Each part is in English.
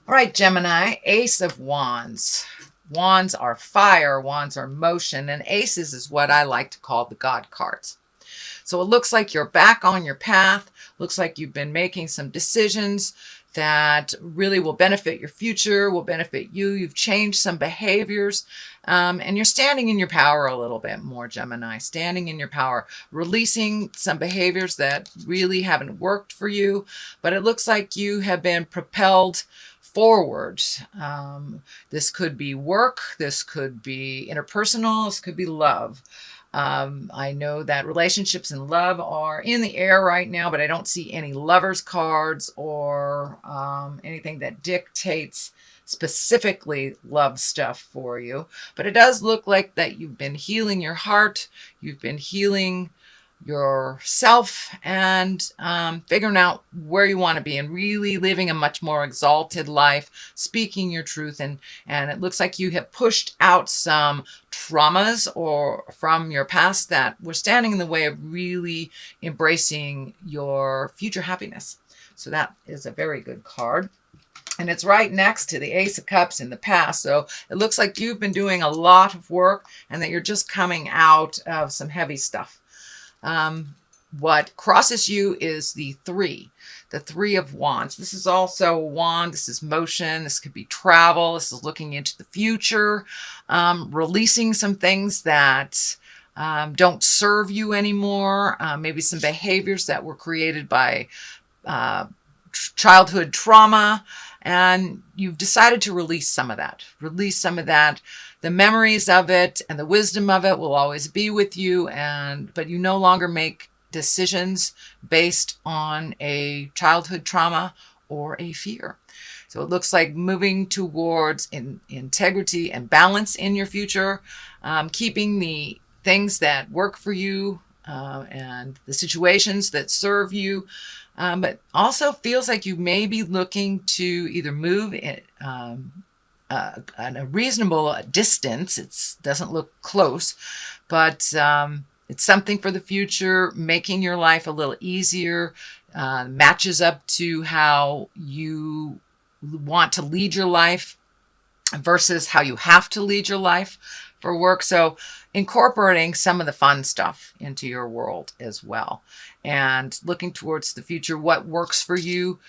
All right, Gemini, Ace of Wands. Wands are fire, wands are motion, and aces is what I like to call the God cards. So it looks like you're back on your path. Looks like you've been making some decisions that really will benefit your future, will benefit you. You've changed some behaviors, and you're standing in your power a little bit more, Gemini. Standing in your power, releasing some behaviors that really haven't worked for you, but it looks like you have been propelled forward. This could be work, this could be interpersonal, this could be love. I know that relationships and love are in the air right now, but I don't see any lovers cards or anything that dictates specifically love stuff for you. But it does look like that you've been healing your heart, you've been healing yourself, and figuring out where you want to be and really living a much more exalted life, speaking your truth. And it looks like you have pushed out some traumas or from your past that were standing in the way of really embracing your future happiness. So that is a very good card. And it's right next to the Ace of Cups in the past. So it looks like you've been doing a lot of work and that you're just coming out of some heavy stuff. What crosses you is the Three of Wands. This is also a wand. This is motion. This could be travel. This is looking into the future, releasing some things that don't serve you anymore. Maybe some behaviors that were created by childhood trauma, and you've decided to release some of that. Release some of that. The memories of it and the wisdom of it will always be with you, but you no longer make decisions based on a childhood trauma or a fear. So it looks like moving towards integrity and balance in your future, keeping the things that work for you and the situations that serve you, but also feels like you may be looking to either move at a reasonable distance. It doesn't look close, but it's something for the future, making your life a little easier, matches up to how you want to lead your life versus how you have to lead your life for work. So incorporating some of the fun stuff into your world as well, and looking towards the future, what works for you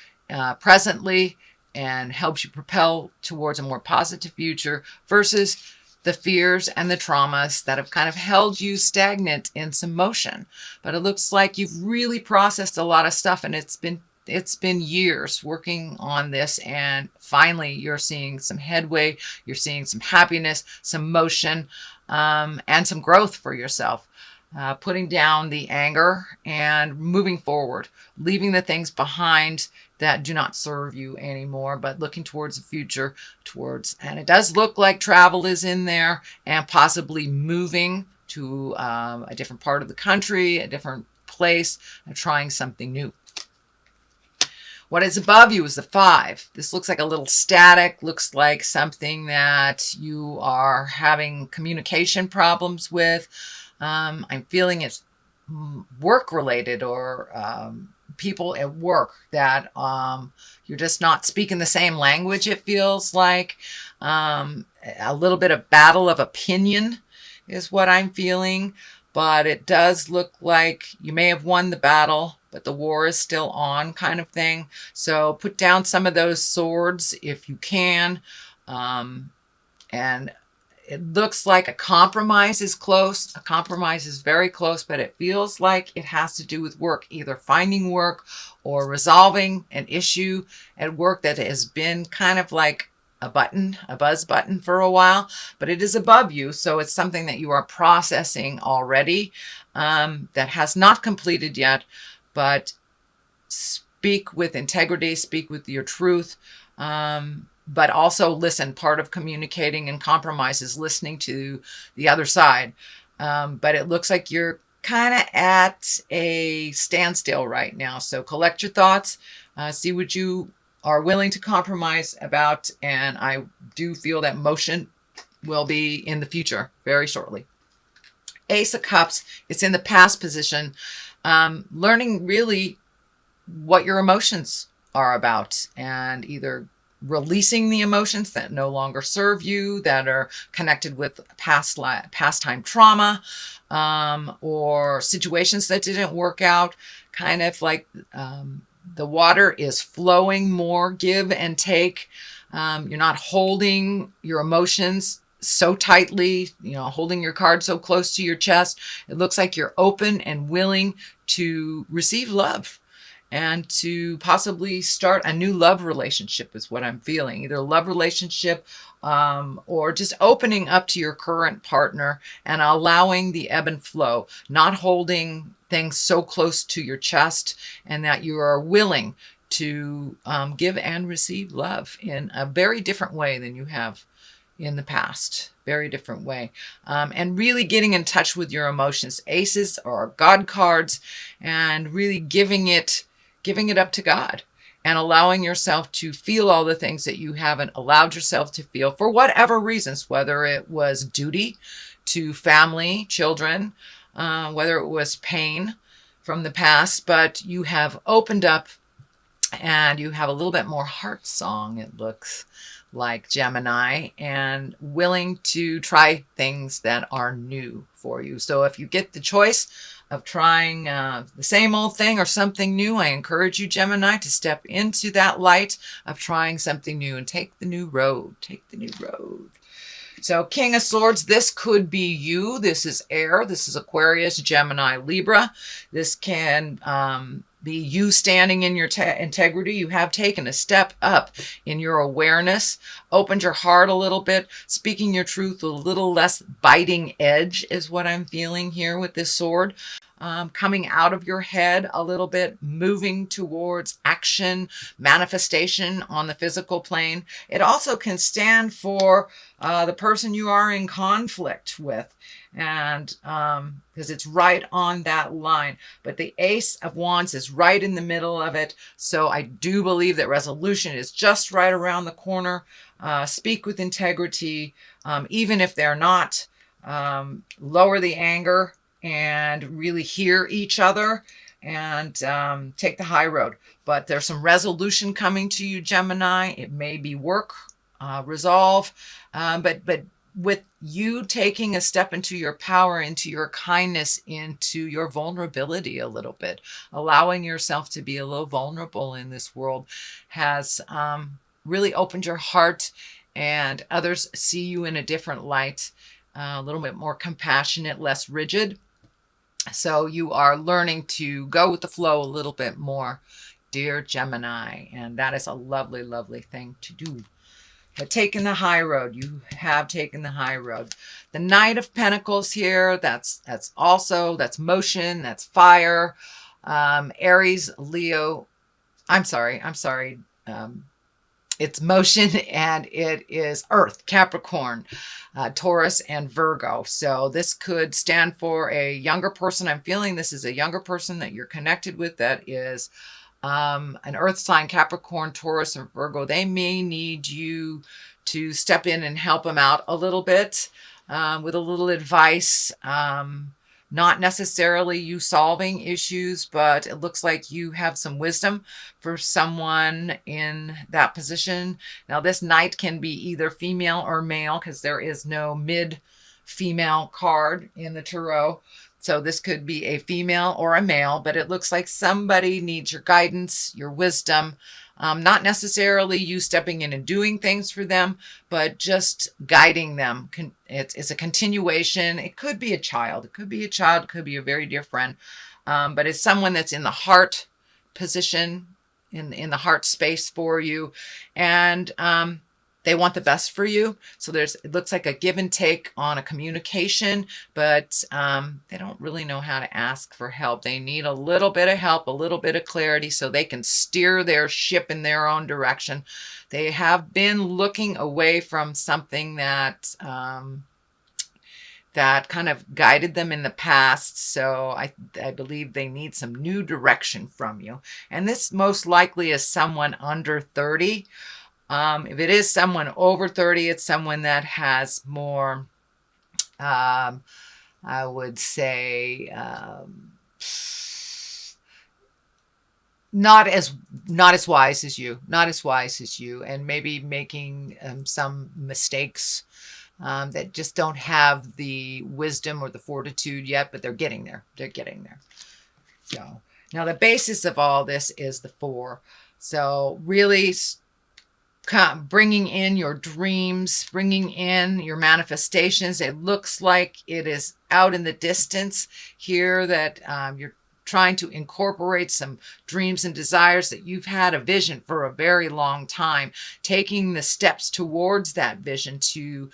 presently and helps you propel towards a more positive future versus the fears and the traumas that have kind of held you stagnant in some motion. But it looks like you've really processed a lot of stuff, and it's been years working on this, and finally you're seeing some headway, you're seeing some happiness, some motion, and some growth for yourself. Putting down the anger and moving forward, leaving the things behind that do not serve you anymore, but looking towards the future, and it does look like travel is in there, and possibly moving to a different part of the country, a different place, and trying something new. What is above you is the Five. This looks like a little static, looks like something that you are having communication problems with. I'm feeling it's work related, or people at work that you're just not speaking the same language, it feels like. A little bit of battle of opinion is what I'm feeling, but it does look like you may have won the battle, but the war is still on, kind of thing. So put down some of those swords if you can. And it looks like a compromise is close. A compromise is very close, but it feels like it has to do with work, either finding work or resolving an issue at work that has been kind of like a buzz button for a while, but it is above you. So it's something that you are processing already, that has not completed yet, but speak with integrity, speak with your truth. But also listen. Part of communicating and compromise is listening to the other side. But it looks like you're kind of at a standstill right now. So collect your thoughts, see what you are willing to compromise about. And I do feel that motion will be in the future very shortly. Ace of Cups, it's in the past position. Learning really what your emotions are about, and either releasing the emotions that no longer serve you, that are connected with past time trauma, or situations that didn't work out. Kind of like the water is flowing more, give and take. You're not holding your emotions so tightly, holding your card so close to your chest. It looks like you're open and willing to receive love and to possibly start a new love relationship is what I'm feeling. Either a love relationship or just opening up to your current partner and allowing the ebb and flow, not holding things so close to your chest, and that you are willing to give and receive love in a very different way than you have in the past. Very different way. And really getting in touch with your emotions. Aces are God cards, and really giving it up to God and allowing yourself to feel all the things that you haven't allowed yourself to feel for whatever reasons, whether it was duty to family, children, whether it was pain from the past, but you have opened up and you have a little bit more heart song, it looks like, Gemini, and willing to try things that are new for you. So if you get the choice of trying the same old thing or something new, I encourage you, Gemini, to step into that light of trying something new and take the new road. Take the new road. So King of Swords, this could be you. This is air. This is Aquarius, Gemini, Libra. This can be you standing in your integrity. You have taken a step up in your awareness, opened your heart a little bit, speaking your truth with a little less biting edge is what I'm feeling here with this sword. Coming out of your head a little bit, moving towards action, manifestation on the physical plane. It also can stand for the person you are in conflict with, and because it's right on that line. But the Ace of Wands is right in the middle of it, so I do believe that resolution is just right around the corner. Speak with integrity, even if they're not. Lower the anger and really hear each other, and take the high road. But there's some resolution coming to you, Gemini. It may be work, resolve, but with you taking a step into your power, into your kindness, into your vulnerability a little bit, allowing yourself to be a little vulnerable in this world has really opened your heart, and others see you in a different light, a little bit more compassionate, less rigid. So you are learning to go with the flow a little bit more, dear Gemini, and that is a lovely, lovely thing to do. But taking the high road, you have taken the high road. The Knight of Pentacles here, that's motion, that's fire. Aries, Leo, I'm sorry. It's motion, and it is Earth, Capricorn, Taurus, and Virgo. So this could stand for a younger person. I'm feeling this is a younger person that you're connected with that is an Earth sign, Capricorn, Taurus, or Virgo. They may need you to step in and help them out a little bit with a little advice. Not necessarily you solving issues, but it looks like you have some wisdom for someone in that position. Now, this Knight can be either female or male, because there is no mid-female card in the tarot. So this could be a female or a male, but it looks like somebody needs your guidance, your wisdom. Not necessarily you stepping in and doing things for them, but just guiding them. It's a continuation. It could be a child. It could be a very dear friend. But it's someone that's in the heart position, in the heart space for you. And they want the best for you. So it looks like a give and take on a communication, but they don't really know how to ask for help. They need a little bit of help, a little bit of clarity, so they can steer their ship in their own direction. They have been looking away from something that kind of guided them in the past. So I believe they need some new direction from you. And this most likely is someone under 30. If it is someone over 30, it's someone that has more, I would say, not as not as wise as you, not as wise as you, and maybe making some mistakes that just don't have the wisdom or the fortitude yet, but they're getting there. They're getting there. So now the basis of all this is the 4. So really bringing in your dreams, bringing in your manifestations. It looks like it is out in the distance here that you're trying to incorporate some dreams and desires that you've had a vision for a very long time, taking the steps towards that vision to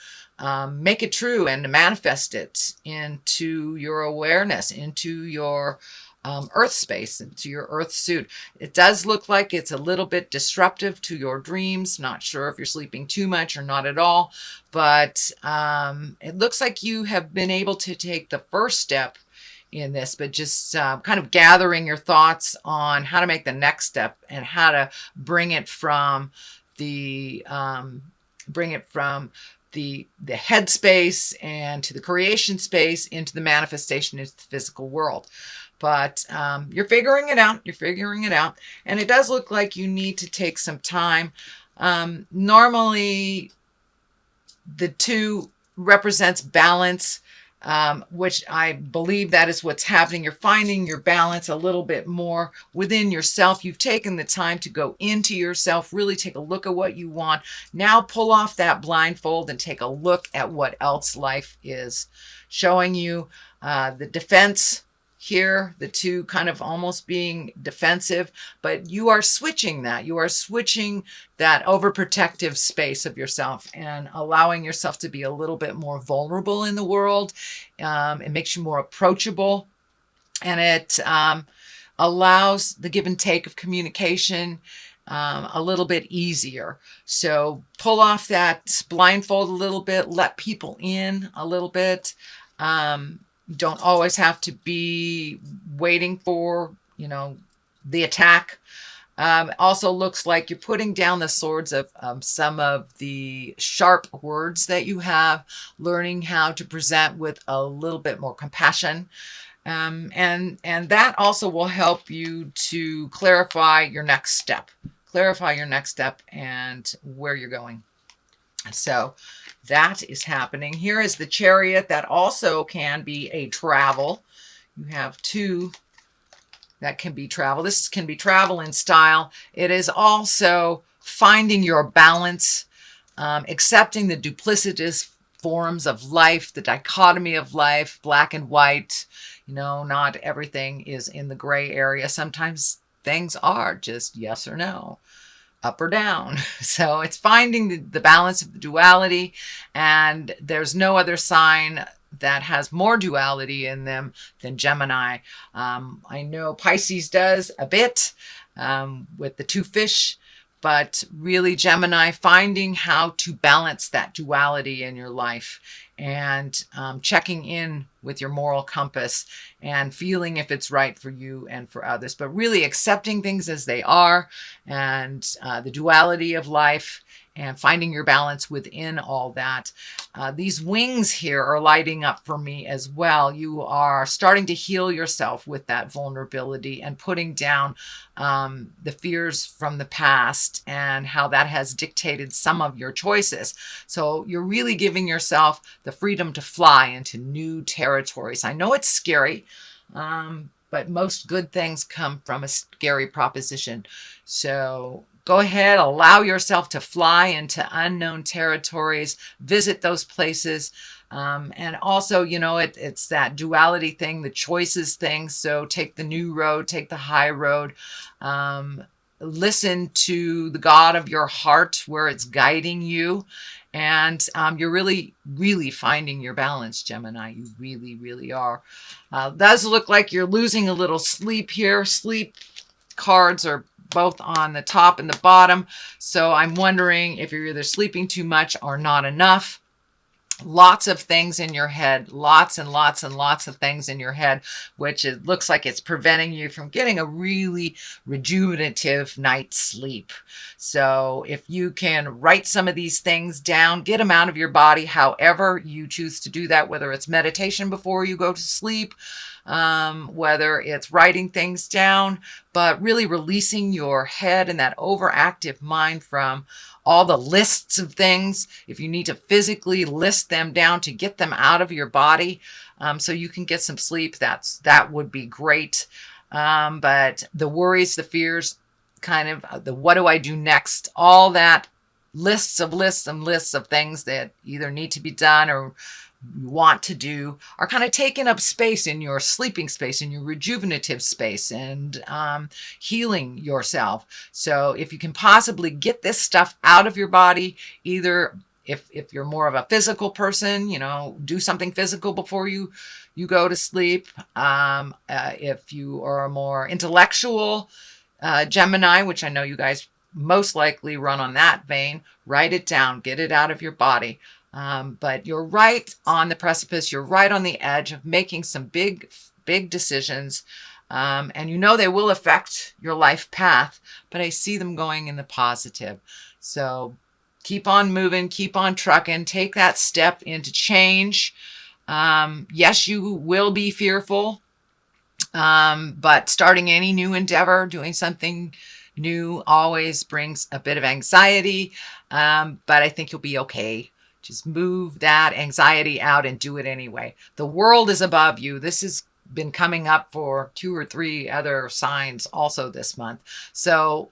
make it true and to manifest it into your awareness, into your earth space, into your earth suit. It does look like it's a little bit disruptive to your dreams. Not sure if you're sleeping too much or not at all, but it looks like you have been able to take the first step in this, but just kind of gathering your thoughts on how to make the next step and how to bring it from the the head space and to the creation space into the manifestation into the physical world. But you're figuring it out. You're figuring it out. And it does look like you need to take some time. Normally, the 2 represents balance, which I believe that is what's happening. You're finding your balance a little bit more within yourself. You've taken the time to go into yourself, really take a look at what you want. Now pull off that blindfold and take a look at what else life is showing you. The defense here, the 2 kind of almost being defensive, but you are switching that. You are switching that overprotective space of yourself and allowing yourself to be a little bit more vulnerable in the world. It makes you more approachable, and it allows the give and take of communication a little bit easier. So pull off that blindfold a little bit, let people in a little bit. Don't always have to be waiting for, the attack. Also looks like you're putting down the swords of some of the sharp words that you have, learning how to present with a little bit more compassion. And that also will help you to clarify your next step and where you're going. So that is happening. Here is the Chariot. That also can be a travel. You have 2 that can be travel. This can be travel in style. It is also finding your balance, accepting the duplicitous forms of life, the dichotomy of life, black and white. Not everything is in the gray area. Sometimes things are just yes or no, up or down. So it's finding the balance of the duality, and there's no other sign that has more duality in them than Gemini. I know Pisces does a bit with the 2 fish, but really Gemini, finding how to balance that duality in your life and checking in with your moral compass and feeling if it's right for you and for others, but really accepting things as they are and the duality of life and finding your balance within all that. These wings here are lighting up for me as well. You are starting to heal yourself with that vulnerability and putting down the fears from the past and how that has dictated some of your choices. So you're really giving yourself the freedom to fly into new territories. I know it's scary, but most good things come from a scary proposition. So go ahead, allow yourself to fly into unknown territories, visit those places. And also, it's that duality thing, the choices thing. So take the new road, take the high road. Listen to the God of your heart where it's guiding you. And you're really, really finding your balance, Gemini. You really, really are. Does look like you're losing a little sleep here. Sleep cards are both on the top and the bottom. So I'm wondering if you're either sleeping too much or not enough. Lots of things in your head, lots and lots and lots of things in your head, which it looks like it's preventing you from getting a really rejuvenative night's sleep. So if you can write some of these things down, get them out of your body, however you choose to do that, whether it's meditation before you go to sleep, whether it's writing things down, but really releasing your head and that overactive mind from all the lists of things. If you need to physically list them down to get them out of your body, so you can get some sleep, that would be great. But the worries, the fears, kind of the what do I do next, all that lists and lists of things that either need to be done or you want to do are kind of taking up space in your sleeping space, in your rejuvenative space, and healing yourself. So if you can possibly get this stuff out of your body, either if you're more of a physical person, do something physical before you go to sleep. If you are a more intellectual Gemini, which I know you guys most likely run on that vein, write it down, get it out of your body. But you're right on the precipice. You're right on the edge of making some big decisions. And they will affect your life path, but I see them going in the positive. So keep on moving, keep on trucking, take that step into change. Yes, you will be fearful, but starting any new endeavor, doing something new always brings a bit of anxiety, but I think you'll be okay. Just move that anxiety out and do it anyway. The world is above you. This has been coming up for 2 or 3 other signs also this month. So,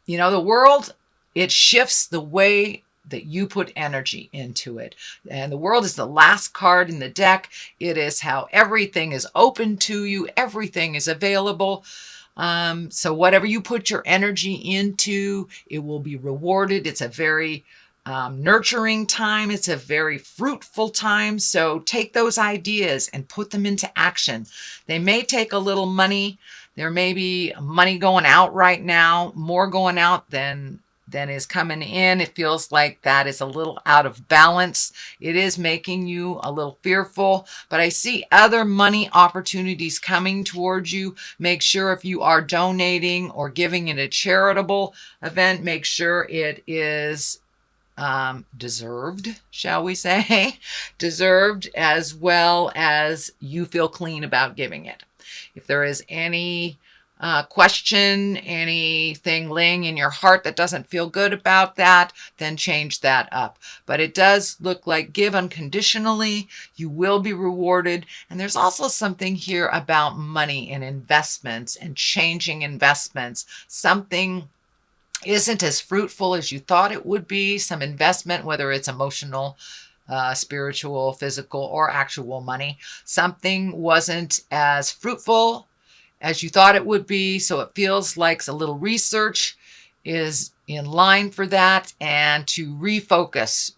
the world, it shifts the way that you put energy into it. And the world is the last card in the deck. It is how everything is open to you. Everything is available. So whatever you put your energy into, it will be rewarded. It's a very nurturing time. It's a very fruitful time. So take those ideas and put them into action. They may take a little money. There may be money going out right now, more going out than is coming in. It feels like that is a little out of balance. It is making you a little fearful, but I see other money opportunities coming towards you. Make sure if you are donating or giving in a charitable event, make sure it is deserved, shall we say, deserved, as well as you feel clean about giving it. If there is any question, anything laying in your heart that doesn't feel good about that, then change that up. But it does look like give unconditionally, you will be rewarded. And there's also something here about money and investments and changing investments. Something isn't as fruitful as you thought it would be. Some investment, whether it's emotional, spiritual, physical, or actual money, something wasn't as fruitful as you thought it would be. So it feels like a little research is in line for that, and to refocus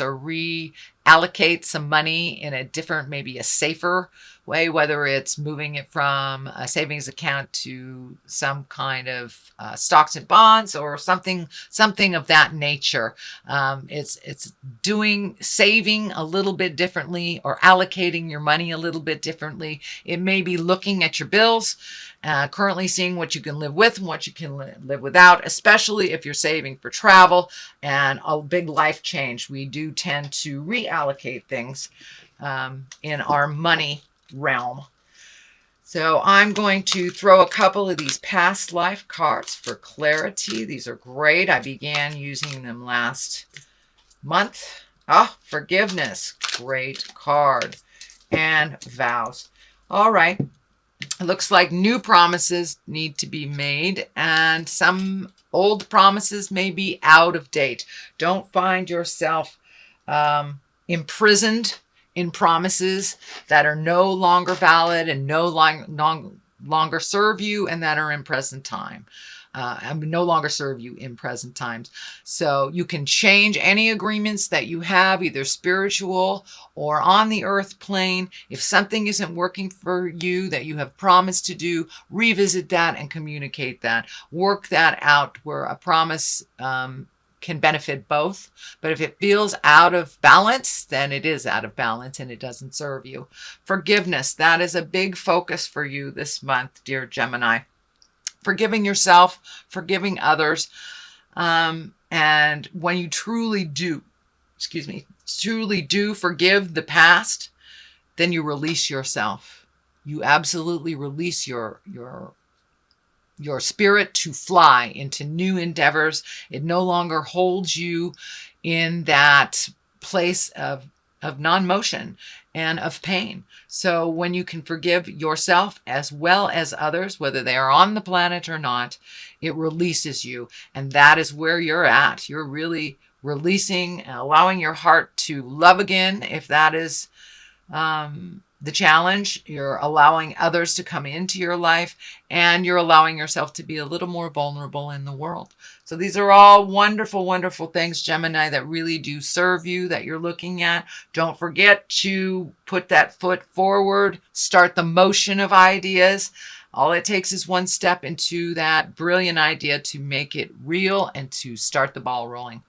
or reallocate some money in a different, maybe a safer way, whether it's moving it from a savings account to some kind of stocks and bonds or something of that nature. It's saving a little bit differently or allocating your money a little bit differently. It may be looking at your bills, currently seeing what you can live with and what you can live without, especially if you're saving for travel and a big life change. We do tend to reallocate things in our money realm. So I'm going to throw a couple of these past life cards for clarity. These are great. I began using them last month. Forgiveness, great card. And vows. All right. It looks like new promises need to be made, and some old promises may be out of date. Don't find yourself imprisoned in promises that are no longer valid and no longer serve you, and that are in present time. No longer serve you in present times. So you can change any agreements that you have, either spiritual or on the earth plane. If something isn't working for you that you have promised to do, revisit that and communicate that. Work that out where a promise can benefit both. But if it feels out of balance, then it is out of balance and it doesn't serve you. Forgiveness, that is a big focus for you this month, dear Gemini. Forgiving yourself, forgiving others. And when you truly do forgive the past, then you release yourself. You absolutely release your spirit to fly into new endeavors. It no longer holds you in that place of non-motion and of pain. So when you can forgive yourself as well as others, whether they are on the planet or not, it releases you. And that is where you're at. You're really releasing, allowing your heart to love again. If that is the challenge, you're allowing others to come into your life, and you're allowing yourself to be a little more vulnerable in the world. So these are all wonderful, wonderful things, Gemini, that really do serve you, that you're looking at. Don't forget to put that foot forward, start the motion of ideas. All it takes is one step into that brilliant idea to make it real and to start the ball rolling.